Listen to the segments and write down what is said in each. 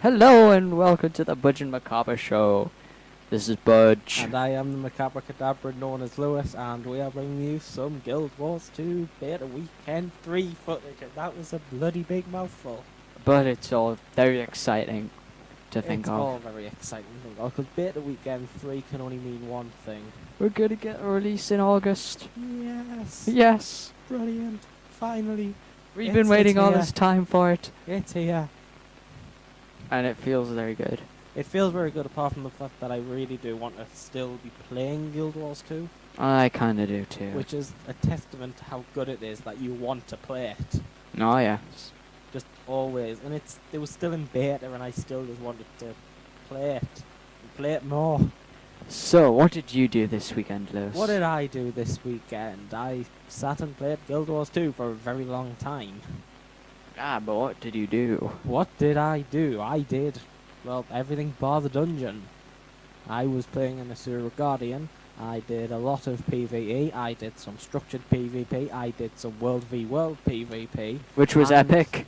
Hello and welcome to the Budge and Macabra show. This is Budge. And I am the Macabre Cadabra known as Lewis, and we are bringing you some Guild Wars 2 Beta Weekend 3 footage, and that was a bloody big mouthful. But it's all very exciting to think It's of. all very exciting to think of, because Beta Weekend 3 can only mean one thing. We're gonna get a release in August. Yes! Yes! Brilliant! Finally! We've been waiting all this time for it. It's here! And it feels very good. It feels very good, apart from the fact that I really do want to still be playing Guild Wars 2. I kinda do too. Which is a testament to how good it is that you want to play it. Oh yeah. Just always. And it was still in beta and I still just wanted to play it. And play it more. So, what did you do this weekend, Lewis? What did I do this weekend? I sat and played Guild Wars 2 for a very long time. Ah, but what did you do? What did I do? I did, well, everything bar the dungeon. I was playing an Asura Guardian. I did a lot of PvE. I did some structured PvP. I did some World v World PvP. Which was epic.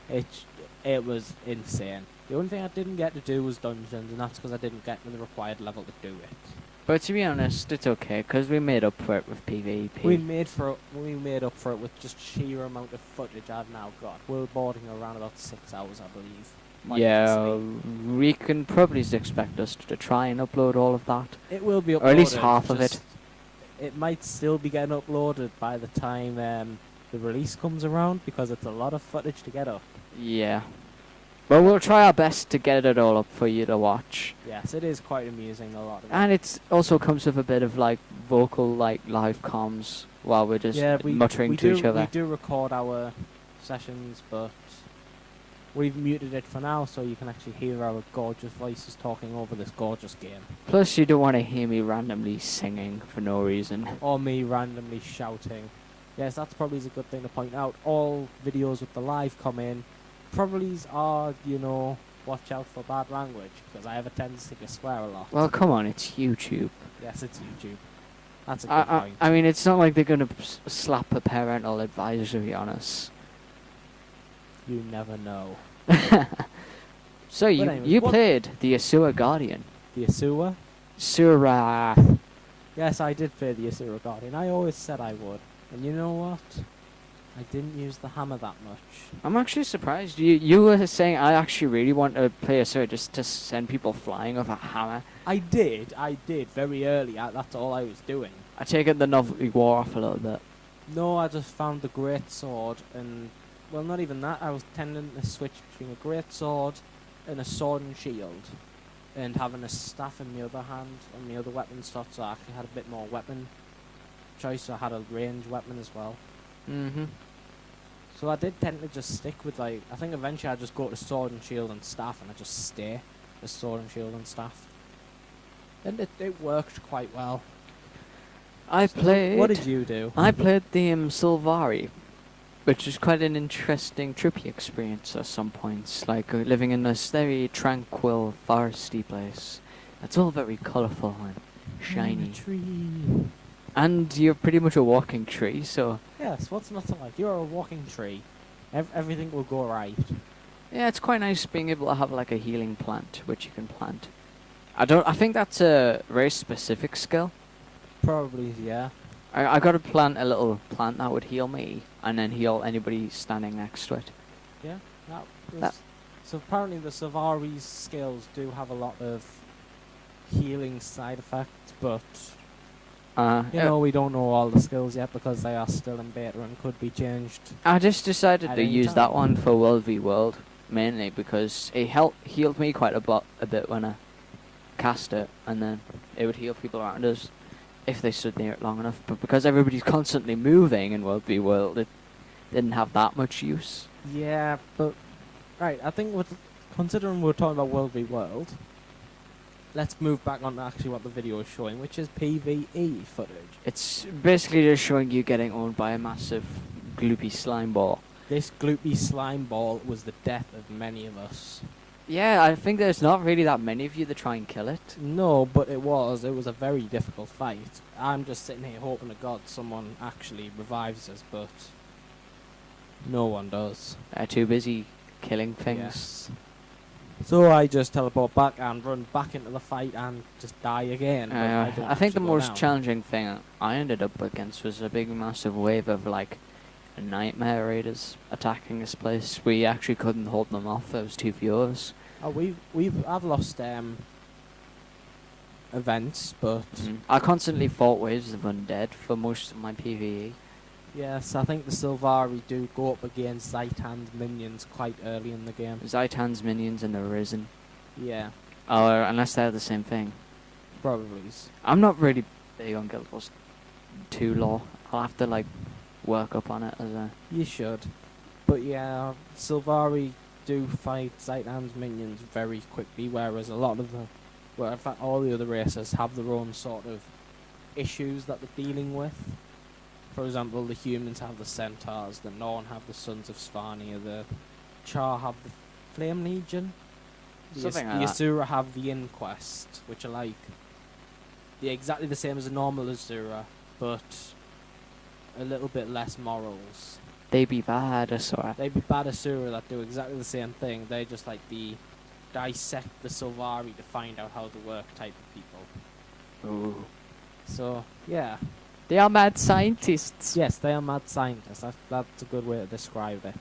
It was insane. The only thing I didn't get to do was dungeons, and that's because I didn't get to the required level to do it. But to be honest, it's okay, because we made up for it with PvP. We made up for it with just sheer amount of footage I've now got. We're boarding around about 6 hours, I believe. Yeah, we can probably expect us to try and upload all of that. It will be uploaded. Or at least half of it. It might still be getting uploaded by the time the release comes around, because it's a lot of footage to get up. Yeah. But we'll try our best to get it all up for you to watch. Yes, it is quite amusing, a lot of it. And it also comes with a bit of like vocal like live comms while we're just muttering to each other. We do record our sessions, but we've muted it for now so you can actually hear our gorgeous voices talking over this gorgeous game. Plus you don't want to hear me randomly singing for no reason. Or me randomly shouting. Yes, that's probably a good thing to point out. All videos with the live come in. Probably are, you know, watch out for bad language, because I have a tendency to swear a lot. Well, come on, it's YouTube. Yes, it's YouTube. That's a good point. I mean, it's not like they're going to slap a parental advisory on us. You never know. So, you played the Asura Guardian. The Asura? Asura. Yes, I did play the Asura Guardian. I always said I would. And you know what? I didn't use the hammer that much. I'm actually surprised. You were saying I actually really want to play Asura just to send people flying with a hammer. I did very early. That's all I was doing. I take it the novelty wore off a little bit. No, I just found the great sword and, well, not even that. I was tending to switch between a great sword and a sword and shield, and having a staff in the other hand and the other weapon slot, so I actually had a bit more weapon choice. So I had a range weapon as well. So I did tend to just stick with, like, I think eventually I just go to sword and shield and staff, and I just stay with sword and shield and staff. And it worked quite well. What did you do? I played the Sylvari, which was quite an interesting trippy experience at some points, like living in this very tranquil foresty place. It's all very colourful and shiny. Tree. And you're pretty much a walking tree, so... Yes, what's not to like? You're a walking tree. Everything will go right. Yeah, it's quite nice being able to have like a healing plant, which you can plant. I think that's a very specific skill. Probably, yeah. I got to plant a little plant that would heal me, and then heal anybody standing next to it. Yeah, so apparently the Sylvari's skills do have a lot of healing side effects, but... you know, we don't know all the skills yet because they are still in beta and could be changed. I just decided to use that one for World v World, mainly because it healed me quite a bit when I cast it, and then it would heal people around us if they stood near it long enough. But because everybody's constantly moving in World v World, it didn't have that much use. Yeah, but... Right, I think considering we're talking about World v World... Let's move back on to actually what the video is showing, which is PvE footage. It's basically just showing you getting owned by a massive gloopy slime ball. This gloopy slime ball was the death of many of us. Yeah, I think there's not really that many of you that try and kill it. No, but it was a very difficult fight. I'm just sitting here hoping to God someone actually revives us, but no one does. They're too busy killing things. Yes. So I just teleport back and run back into the fight and just die again. but don't I think the actually go most down. challenging thing I ended up against was a big massive wave of like nightmare raiders attacking this place. We actually couldn't hold them off. There was too few of us. Oh, I've lost events, but I constantly fought waves of undead for most of my PvE. yes, I think the Sylvari do go up against Zaitan's minions quite early in the game. Zaitan's minions and the Risen. Yeah, Or unless they're the same thing. probably. I'm not really big on Guild Wars 2 lore. I'll have to like work up on it as a... You should. But yeah, Sylvari do fight Zaitan's minions very quickly, whereas a lot of the... Well, in fact, all the other races have their own sort of issues that they're dealing with. For example, the humans have the centaurs, the Norn have the Sons of Svanir, the Char have the Flame Legion, Something the like that. Asura have the Inquest, which are like exactly the same as a normal Asura, but a little bit less morals. They be bad, I saw it. They be bad Asura that do exactly the same thing. They just like the dissect the Sylvari to find out how they work type of people. Ooh. So yeah, They are mad scientists. yes, they are mad scientists. That's a good way to describe it.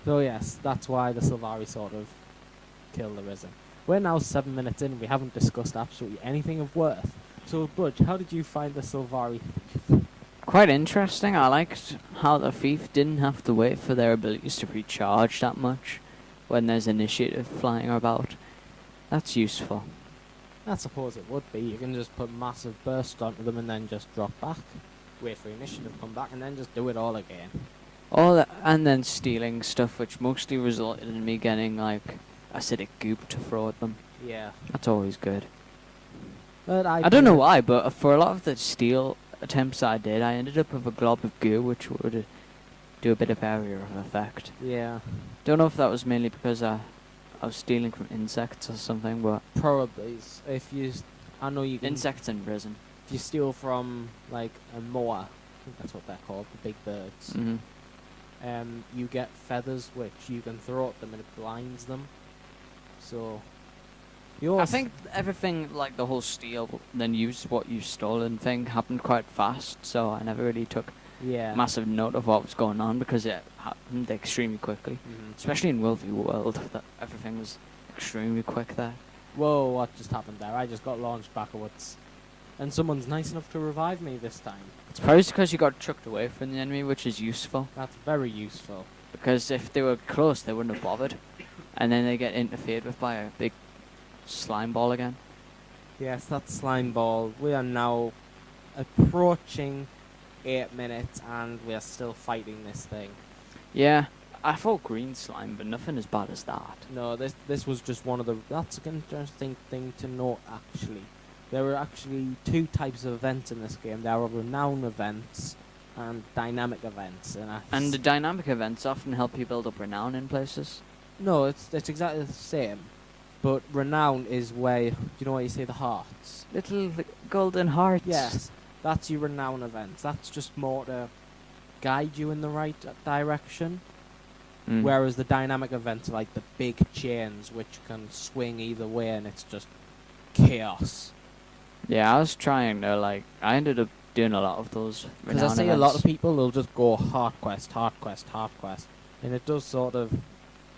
So yes, that's why the Sylvari sort of kill the Risen. We're now 7 minutes in. We haven't discussed absolutely anything of worth. So Budge, how did you find the Sylvari thief? Quite interesting. I liked how the thief didn't have to wait for their abilities to recharge that much when there's initiative flying about. That's useful. I suppose it would be. You can just put massive burst onto them and then just drop back. Wait for initiative to come back and then just do it all again. And then stealing stuff, which mostly resulted in me getting like acidic goop to throw at them. Yeah. That's always good. But I don't know why, but for a lot of the steal attempts I did, I ended up with a glob of goo, which would do a bit of area of effect. Yeah. Don't know if that was mainly because I was stealing from insects or something, but Probably. If you... I know you can... insects in prison. If you steal from, like, a moa, I think that's what they're called, the big birds, Mm-hmm. you get feathers which you can throw at them and it blinds them. So... I think everything, like the whole steal, then use what you've stolen thing, happened quite fast, so I never really took massive note of what was going on because it happened extremely quickly. Especially in WvW World, that everything was extremely quick there. Whoa, what just happened there? I just got launched backwards. And someone's nice enough to revive me this time. It's probably because you got chucked away from the enemy, which is useful. That's very useful. Because if they were close, they wouldn't have bothered. And then they get interfered with by a big slime ball again. Yes, that's slime ball. We are now approaching 8 minutes and we are still fighting this thing. Yeah, I fought green slime, but nothing as bad as that. No, this was just one of the... That's an interesting thing to note, actually. There are actually 2 types of events in this game. There are renown events and dynamic events. And the dynamic events often help you build up renown in places. No, it's exactly the same. But renown is where... Do you know why you say the hearts? Little golden hearts. Yes, that's your renown events. That's just more to guide you in the right direction. Whereas the dynamic events are like the big chains which can swing either way and it's just chaos. Yeah, I was trying to, like, I ended up doing a lot of those. Because I see a lot of people, they'll just go hard quest, hard quest, hard quest. And it does sort of...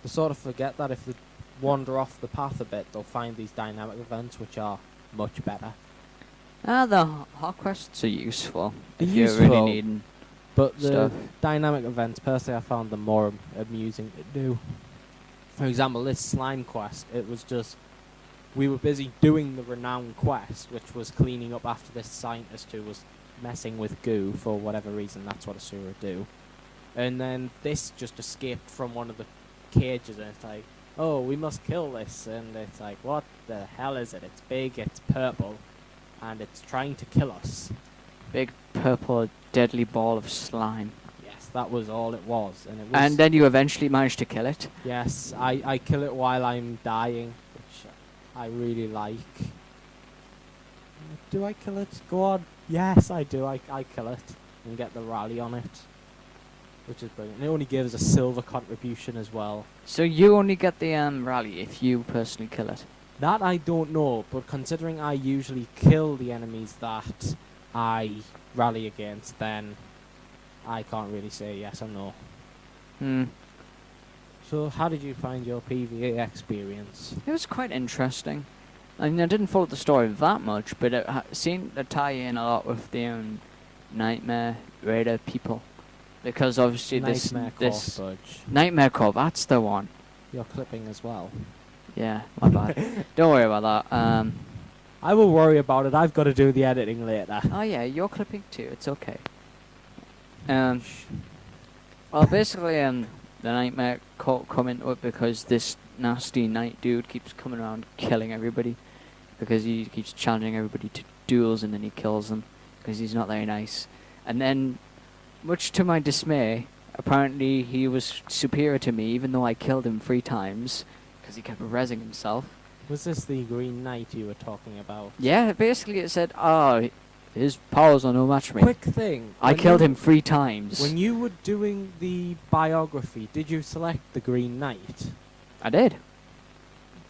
They sort of forget that if they wander off the path a bit, they'll find these dynamic events which are much better. The hot quests are useful. They're if you're useful, really needing But the stuff. dynamic events, personally, I found them more amusing to do. For example, this slime quest, it was just... We were busy doing the renown quest, which was cleaning up after this scientist who was messing with goo for whatever reason. That's what Asura do. And then this just escaped from one of the cages, and it's like, oh, we must kill this. And it's like, what the hell is it? It's big, it's purple, and it's trying to kill us. Big purple deadly ball of slime. Yes, that was all it was. And it was... And then you eventually managed to kill it. Yes, I kill it while I'm dying, which I really like. Do I kill it? Go on. Yes, I do. I kill it and get the rally on it. which is brilliant. It only gives a silver contribution as well. So you only get the rally if you personally kill it. That I don't know, but considering I usually kill the enemies that I rally against, then I can't really say yes or no. So how did you find your PvE experience? It was quite interesting. I mean, I didn't follow the story that much, but it seemed to tie in a lot with the Nightmare Raider people. Because obviously this Nightmare Corp, that's the one. You're clipping as well. Yeah, my bad. Don't worry about that. I will worry about it. I've got to do the editing later. Oh yeah, you're clipping too. It's okay. Well, basically, the Nightmare Corp come into it because this nasty night dude keeps coming around killing everybody. Because he keeps challenging everybody to duels and then he kills them. Because he's not very nice. And then, much to my dismay, apparently he was superior to me even though I killed him 3 times. Because he kept rezzing himself. Was this the Green Knight you were talking about? Yeah, basically it said, his powers are no match for me. Quick thing. I killed him 3 times. When you were doing the biography, did you select the Green Knight? I did.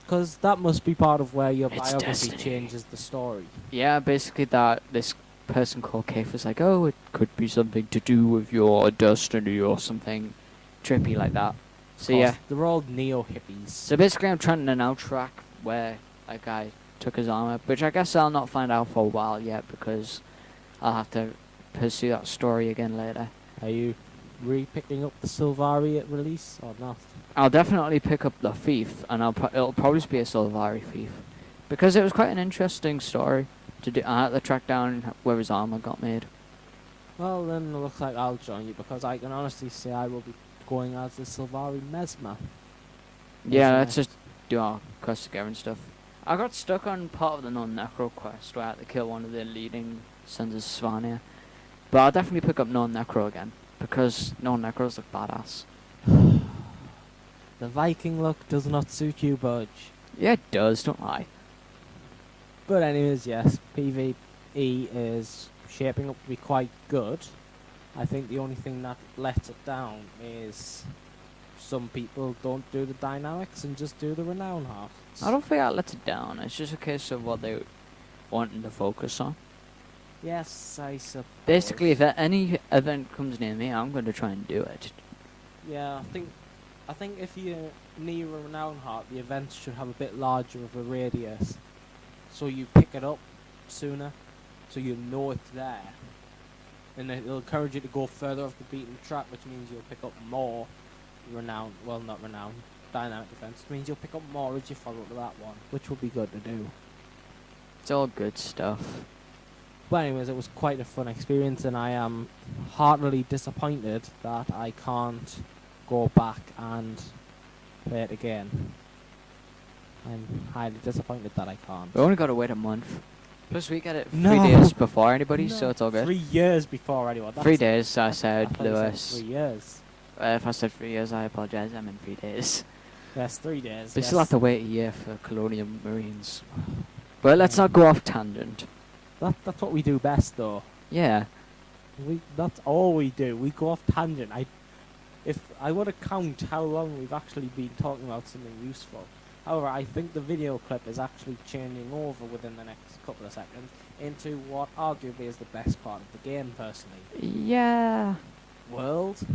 Because that must be part of where your It's biography destiny. changes the story. Yeah, basically this person called Kaif was like, oh, it could be something to do with your destiny or something trippy like that. So yeah. They're all neo-hippies. So basically I'm trying to now track where that guy took his armor, which I guess I'll not find out for a while yet because I'll have to pursue that story again later. Are you re-picking up the Sylvari at release or not? I'll definitely pick up the thief, and it'll probably be a Sylvari thief, because it was quite an interesting story to do. I had to track down where his armor got made. Well, then it looks like I'll join you because I can honestly say I will be going as the Sylvari Mesmer. Yeah, let's just do our quest together and stuff. I got stuck on part of the non-necro quest where I had to kill one of the leading sons of Svanir, but I'll definitely pick up non-necro again because non-necros look badass. The Viking look does not suit you, Budge. Yeah, it does, don't lie. But anyways, yes, PvE is shaping up to be quite good. I think the only thing that lets it down is some people don't do the dynamics and just do the renown hearts. I don't think that lets it down. It's just a case of what they wanting to focus on. Yes, I suppose. Basically, if any event comes near me, I'm going to try and do it. Yeah, I think if you're near a renown heart, the events should have a bit larger of a radius, so you pick it up sooner, so you know it's there, and it'll encourage you to go further off the beaten track, which means you'll pick up more renown. Well, not renown. Dynamic defense, which means you'll pick up more as you follow to that one, which will be good to do. It's all good stuff. But anyways, it was quite a fun experience, and I am heartily disappointed that I can't go back and play it again. I'm highly disappointed that I can't. We only got to wait a month. Plus, we get it 3 No. days before anybody, No, so it's all good. 3 years before anyone. 3 days, I said, thought you said Lewis. 3 years. If I said 3 years, I apologise. I meant 3 days. Yes, 3 days. We yes. still have to wait a year for Colonial Marines. But let's not go off tangent. That's what we do best, though. Yeah. That's all we do. We go off tangent. If I want to count how long we've actually been talking about something useful. However, I think the video clip is actually changing over within the next couple of seconds into what arguably is the best part of the game, personally. Yeah. World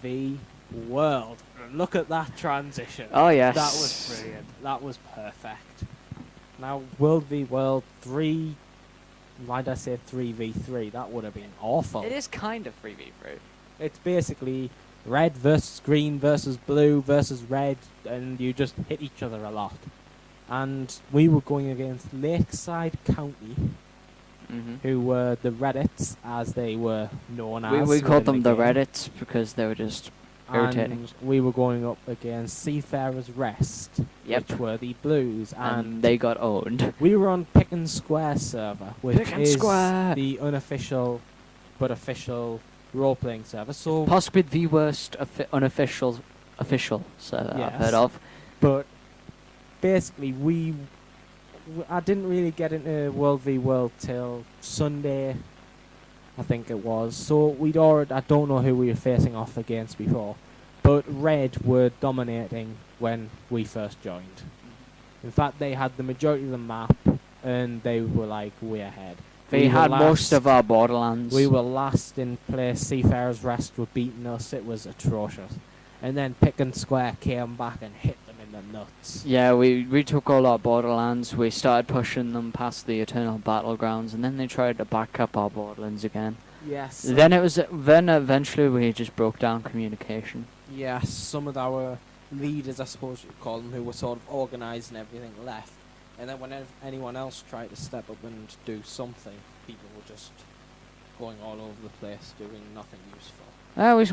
v. World. Look at that transition. Oh, yes. That was brilliant. That was perfect. Now, World v. World 3... Why did I say 3v3? That would have been awful. It is kind of 3v3. It's basically red versus green versus blue versus red, and you just hit each other a lot. And we were going against Lakeside County, who were the Reddits, as they were known as. We called them within the game. Reddits because they were just irritating. And we were going up against Seafarer's Rest, Yep. which were the Blues, And they got owned. we were on Pick and Square server, which Pick and is Square. the unofficial but official role-playing server. So, Possibly the worst unofficial server I've Yes. heard of. but basically, I didn't really get into World v World till Sunday I think it was. So we'd already, I don't know who we were facing off against before, but Red were dominating when we first joined. In fact, they had the majority of the map, and they were like way ahead. They had most of our borderlands. We were last in place. Seafarer's Rest were beating us. It was atrocious. And then Pick and Square came back and hit them in the nuts. Yeah, we took all our borderlands. We started pushing them past the Eternal Battlegrounds, and then they tried to back up our borderlands again. Yes. Then eventually we just broke down communication. Yes, some of our leaders, I suppose you'd call them, who were sort of organised and everything, left. And then when anyone else tried to step up and do something, people were just going all over the place, doing nothing useful.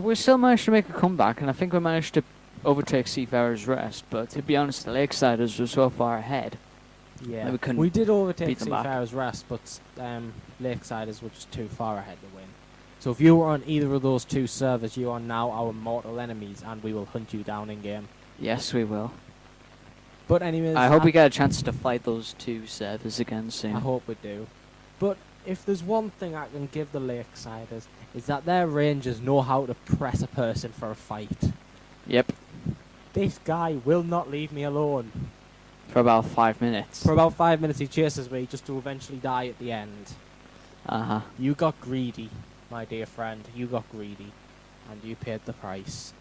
We still managed to make a comeback, and I think we managed to overtake Seafarer's Rest, but to be honest, the Lakesiders were so far ahead. Yeah, we couldn't we did overtake beat them back. Seafarer's Rest, but Lakesiders were just too far ahead to win. So if you were on either of those two servers, you are now our mortal enemies, and we will hunt you down in game. Yes, we will. But anyways, I hope we get a chance to fight those two servers again soon. I hope we do. But if there's one thing I can give the Lakesiders, is that their rangers know how to press a person for a fight. Yep. This guy will not leave me alone. For about 5 minutes. For about 5 minutes he chases me just to eventually die at the end. Uh-huh. You got greedy, my dear friend. You got greedy. And you paid the price.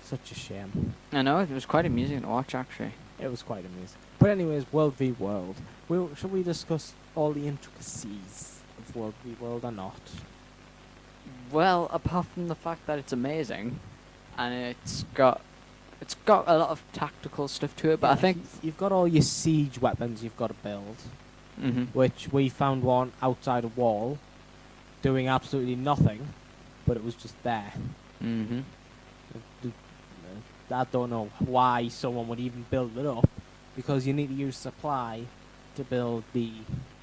Such a shame. I know, it was quite amusing to watch, actually. It was quite amusing. But anyways, World v World. Shall we discuss all the intricacies of World v World or not? Well, apart from the fact that it's amazing, and it's got a lot of tactical stuff to it, but I think you've got all your siege weapons you've got to build, which we found one outside a wall, doing absolutely nothing, but it was just there. I don't know why someone would even build it up, because you need to use supply to build the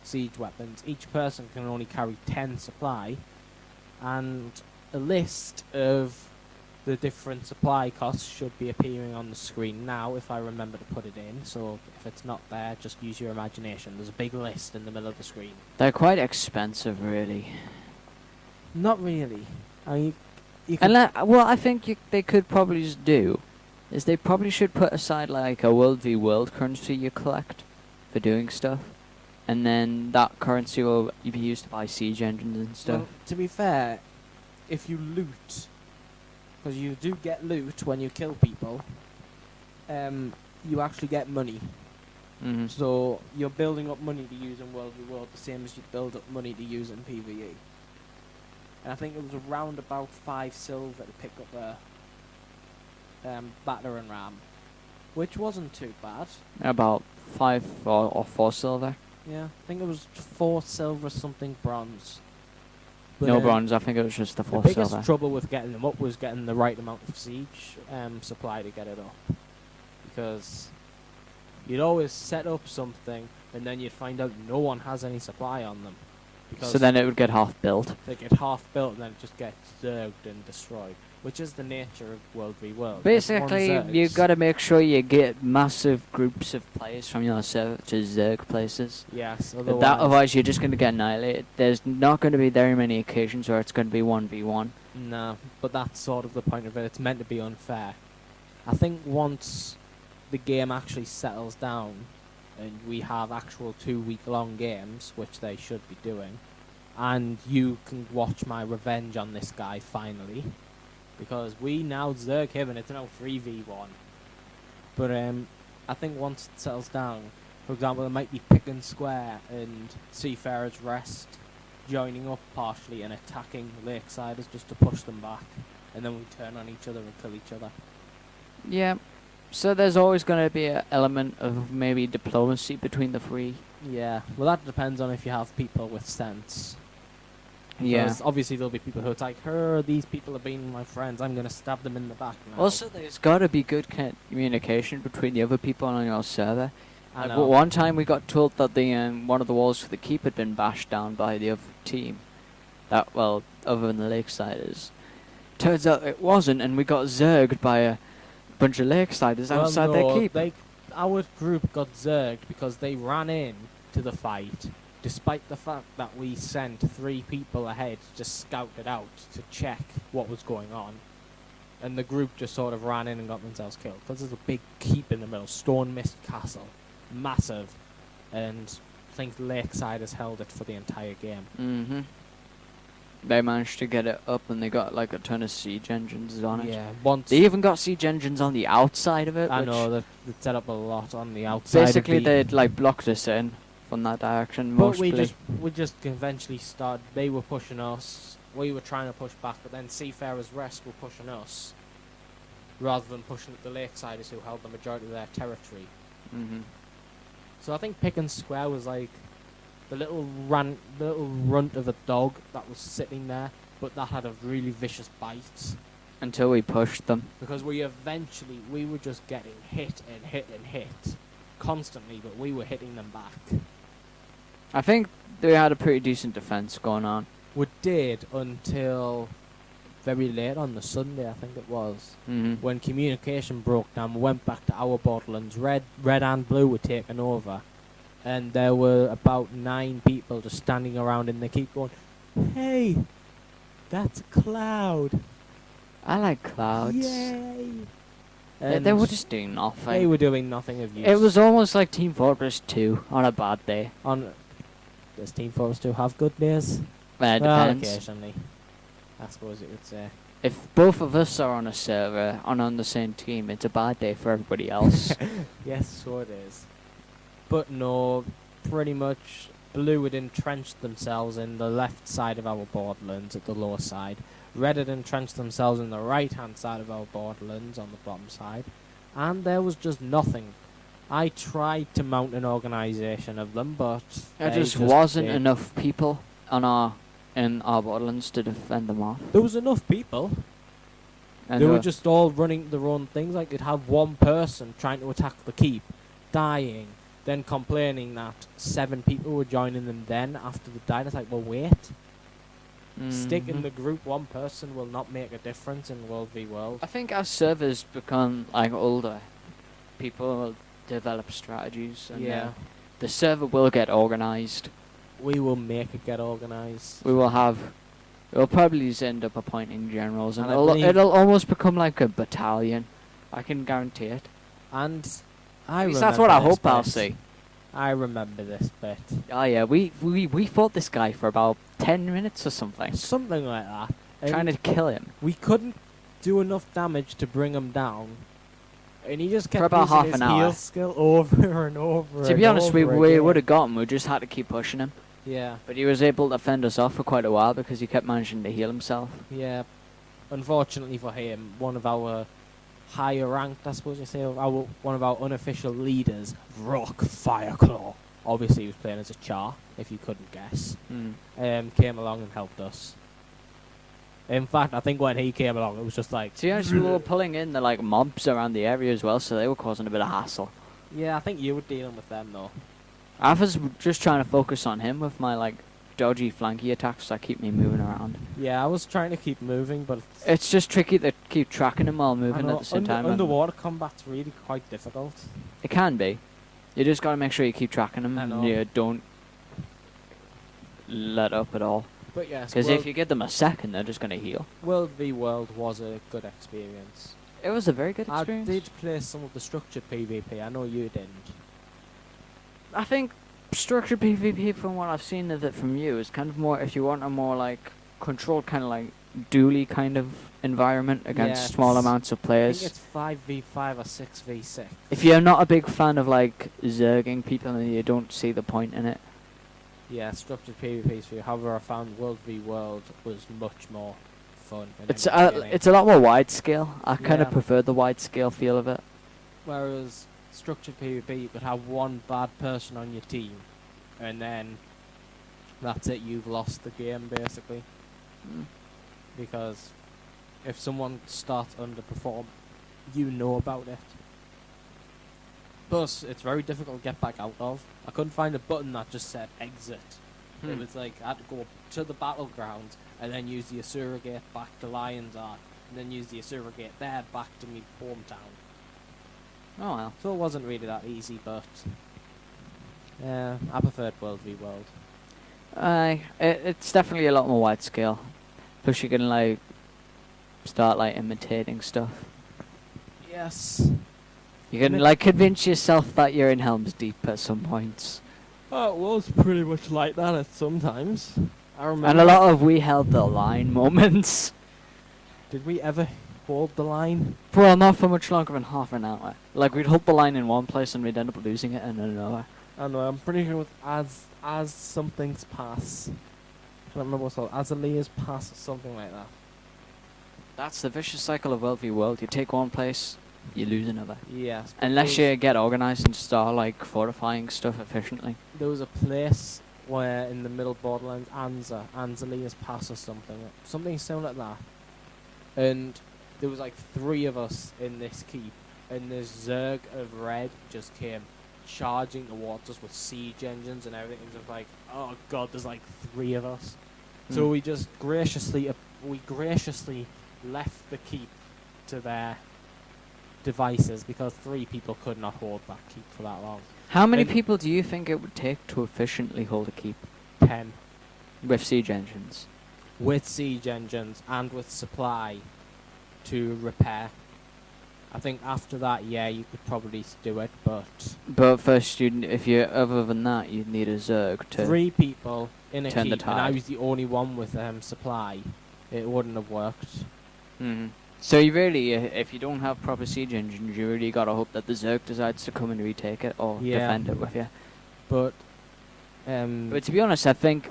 siege weapons. Each person can only carry 10 supply, and a list of the different supply costs should be appearing on the screen now if I remember to put it in. So if it's not there, just use your imagination. There's a big list in the middle of the screen. They're quite expensive, really. Not really. I mean, well, I think they could probably just do is they probably should put aside like a World v World currency you collect for doing stuff, and then that currency will be used to buy siege engines and stuff. Well, to be fair, if you loot, because you do get loot when you kill people, you actually get money. So you're building up money to use in World v World the same as you build up money to use in PvE. And I think it was around about 5 silver to pick up a batter and ram, which wasn't too bad. About 5 or 4 silver. Yeah, I think it was 4 silver, something bronze. But no bronze, I think it was just the 4 the silver. biggest trouble with getting them up was getting the right amount of siege supply to get it up. Because you'd always set up something and then you'd find out no one has any supply on them. So then it would get half built. They get half built and then it just gets zerged and destroyed, which is the nature of World v World. Basically, you've got to make sure you get massive groups of players from your server to zerg places. Yes, otherwise you're just going to get annihilated. There's not going to be very many occasions where it's going to be 1v1. No, but that's sort of the point of it. It's meant to be unfair. I think once the game actually settles down and we have actual 2-week-long games, which they should be doing, and you can watch my revenge on this guy finally, because we now zerg him and it's now 3v1. But I think once it settles down, for example, it might be Pick and Square and Seafarer's Rest joining up partially and attacking Lakesiders just to push them back, and then we turn on each other and kill each other. Yeah. So there's always going to be an element of maybe diplomacy between the three. Yeah, well that depends on if you have people with sense. Yeah. Because obviously there'll be people who are like, these people have been my friends, I'm going to stab them in the back now. Also, there's got to be good communication between the other people on your server. I know. One time we got told that one of the walls for the keep had been bashed down by the other team. Other than the Lakesiders. Turns out it wasn't, and we got zerged by a bunch of Lakesiders outside their keep. Our group got zerged because they ran in to the fight despite the fact that we sent 3 people ahead to scout it out, to check what was going on, and the group just sort of ran in and got themselves killed. Because there's a big keep in the middle, Stone Mist Castle, massive, and I think Lakeside has held it for the entire game. Mm-hmm. They managed to get it up, and they got like a ton of siege engines on it. Yeah, once They even got siege engines on the outside of it. I which know they set up a lot on the outside. basically, of the, they'd like blocked us in from that direction. but Mostly. we just eventually started. They were pushing us. We were trying to push back, but then Seafarers Rest were pushing us, rather than pushing the Lakesiders who held the majority of their territory. Mm-hmm. So I think Picken Square was like the little runt of a dog that was sitting there, but that had a really vicious bite. Until we pushed them. Because we were just getting hit and hit and hit constantly, but we were hitting them back. I think they had a pretty decent defense going on. We did until very late on the Sunday, I think it was, Mm-hmm. when communication broke down. We went back to our borderlands. Red and blue were taken over, and there were about 9 people just standing around in the keep going, "Hey, that's a cloud. I like clouds. Yay!" They were just doing nothing. They were doing nothing of use. It was almost like Team Fortress 2 on a bad day. Does Team Fortress 2 have good days? Well, it Well, depends. occasionally, I suppose you could say. If both of us are on a server and on the same team, it's a bad day for everybody else. Yes, so it is. But no, pretty much blue had entrenched themselves in the left side of our borderlands at the lower side. Red had entrenched themselves in the right-hand side of our borderlands on the bottom side. And there was just nothing. I tried to mount an organisation of them, but There they just wasn't did. enough people in our borderlands to defend them off. There was enough people. And They were just all running their own things. Like, you'd have one person trying to attack the keep, dying, then complaining that 7 people were joining them then after they died. It's like, well, wait. Stick in the group, one person will not make a difference in World v World. I think as servers become like older, people will develop strategies, and Yeah. the server will get organised. We will make it get organised. We'll probably just end up appointing generals, and And I believe- it'll almost become like a battalion. I can guarantee it. And At least that's what I hope I'll see. I remember this bit. Oh yeah, we fought this guy for about 10 minutes or something, Something like that. And trying to kill him. we couldn't do enough damage to bring him down. And he just kept For about using half his an hour. heal skill over and over. To be and honest, we over would again. have got him. We just had to keep pushing him. Yeah, But he was able to fend us off for quite a while because he kept managing to heal himself. yeah. Unfortunately for him, one of our higher ranked, I suppose you say, one of our unofficial leaders, Rock Fireclaw. Obviously, he was playing as a char, if you couldn't guess. Came along and helped us. In fact, I think when he came along, it was just like... To be honest, we were pulling in the like mobs around the area as well, so they were causing a bit of hassle. Yeah, I think you were dealing with them, though. I was just trying to focus on him with my like dodgy flanky attacks that keep me moving around. Yeah, I was trying to keep moving, but... It's just tricky to keep tracking him while moving at the same time. and Underwater combat's really quite difficult. It can be. You just gotta make sure you keep tracking him I and know. you don't let up at all. But yes, Because if you give them a second, they're just gonna heal. World v World was a good experience. It was a very good experience. I did play some of the structured PvP. I know you didn't. I think structured PvP, from what I've seen of it from you, is kind of more if you want a more like controlled kind of like dually kind of environment against Yeah, small it's- amounts of I players. think it's 5v5 or 6v6. If you're not a big fan of like zerging people, then you don't see the point in it. Yeah, structured PvPs for you. However, I found World v World was much more fun. and It's entertaining. a lot more wide scale. I kind of Yeah. prefer the wide scale feel of it. Whereas structured PvP, you could have one bad person on your team, and then that's it. You've lost the game basically, because if someone starts to underperform, you know about it. Plus, it's very difficult to get back out of. I couldn't find a button that just said exit. It was like I had to go to the battleground and then use the Asura Gate back to Lion's Art, and then use the Asura Gate there back to my hometown. Oh well. So it wasn't really that easy, but I preferred World v World. It's definitely a lot more wide scale. Plus you can like start like imitating stuff. Yes. You can like convince yourself that you're in Helm's Deep at some points. Oh, it was pretty much like that at sometimes. I remember. And a lot of we held the line moments. Did we ever hold the line? Well, not for much longer than half an hour. Like we'd hold the line in one place and we'd end up losing it in another. I know, I'm pretty sure it was as something's pass. I don't remember what's called. As a layer's pass or something like that. That's the vicious cycle of World v World. You take one place, you lose another. Yes. Unless you get organised and start like fortifying stuff efficiently. There was a place where in the middle borderlands, Anza layer's pass or something similar to that. And there was like 3 of us in this keep, and this Zerg of red just came charging towards us with siege engines and everything. It was like, oh god, there's like 3 of us. So we just graciously left the keep to their devices because 3 people could not hold that keep for that long. How many people do you think it would take to efficiently hold a keep? 10. With siege engines? With siege engines and with supply to repair. I think after that, yeah, you could probably do it, but... But first, other than that, you'd need a Zerg to... 3 people in a turn the keep, and I tide. was the only one with supply. It wouldn't have worked. So you really, if you don't have proper siege engines, you really gotta hope that the Zerg decides to come and retake it or defend it with you. But to be honest, I think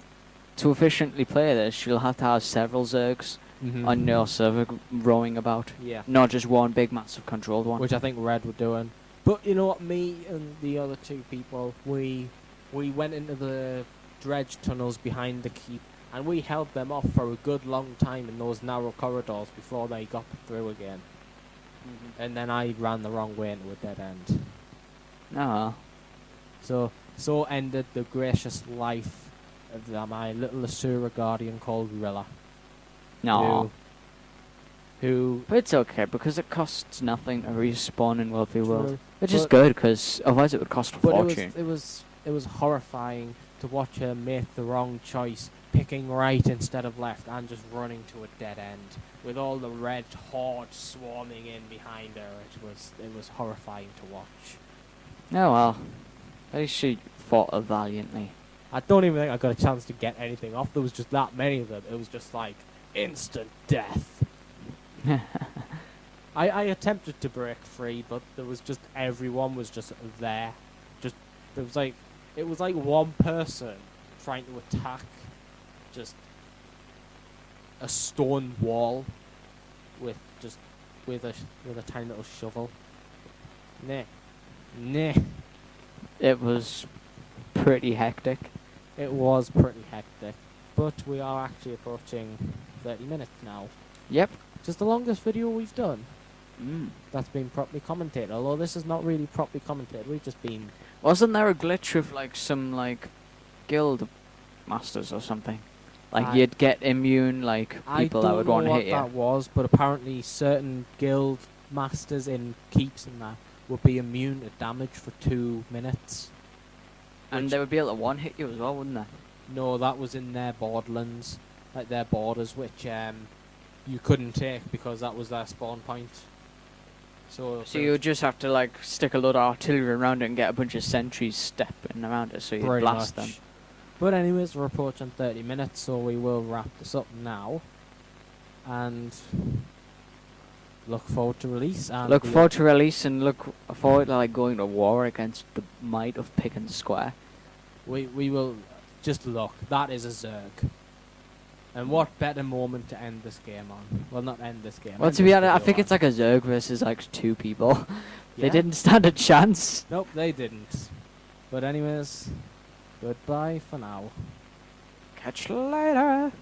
to efficiently play this, you'll have to have several Zergs on your server rowing about. Yeah. Not just one big, massive controlled one. Which I think Red were doing. But you know what, me and the other 2 people, we went into the dredge tunnels behind the keep, and we held them off for a good long time in those narrow corridors before they got through again. And then I ran the wrong way into a dead end. Ah. So ended the gracious life of my little Asura guardian called Rilla. No. Who? But it's okay, because it costs nothing to respawn in World v World. True. Which is good, because otherwise it would cost a fortune. It was horrifying to watch her make the wrong choice, picking right instead of left, and just running to a dead end with all the red horde swarming in behind her. It was horrifying to watch. Oh well. At least she fought valiantly. I don't even think I got a chance to get anything off. There was just that many of them. It was just like instant death. I attempted to break free, but there was just everyone was just there. It was like one person trying to attack just a stone wall with a tiny little shovel. Nah. It was pretty hectic. It was pretty hectic, but we are actually approaching 30 minutes now. Yep. Just the longest video we've done. Mm. That's been properly commentated, although this is not really properly commentated. We've just been... Wasn't there a glitch with like some like guild masters or something? Like you'd get immune like people that would want to hit you. I don't know what that was, but apparently certain guild masters in keeps and that would be immune to damage for 2 minutes. And they would be able to one hit you as well, wouldn't they? No, that was in their borderlands, like their borders, which you couldn't take because that was their spawn point. So you would just have to like stick a lot of artillery around it and get a bunch of sentries stepping around it so you blast them. But anyways, we're approaching 30 minutes, so we will wrap this up now. And look forward to release. And look forward to release and look forward to like going to war against the might of Pickens Square. We will just look. That is a Zerg. And what better moment to end this game on? Well, not end this game. Well, to be honest, I think it's like a Zerg versus like 2 people. They didn't stand a chance. Nope, they didn't. But anyways, goodbye for now. Catch you later.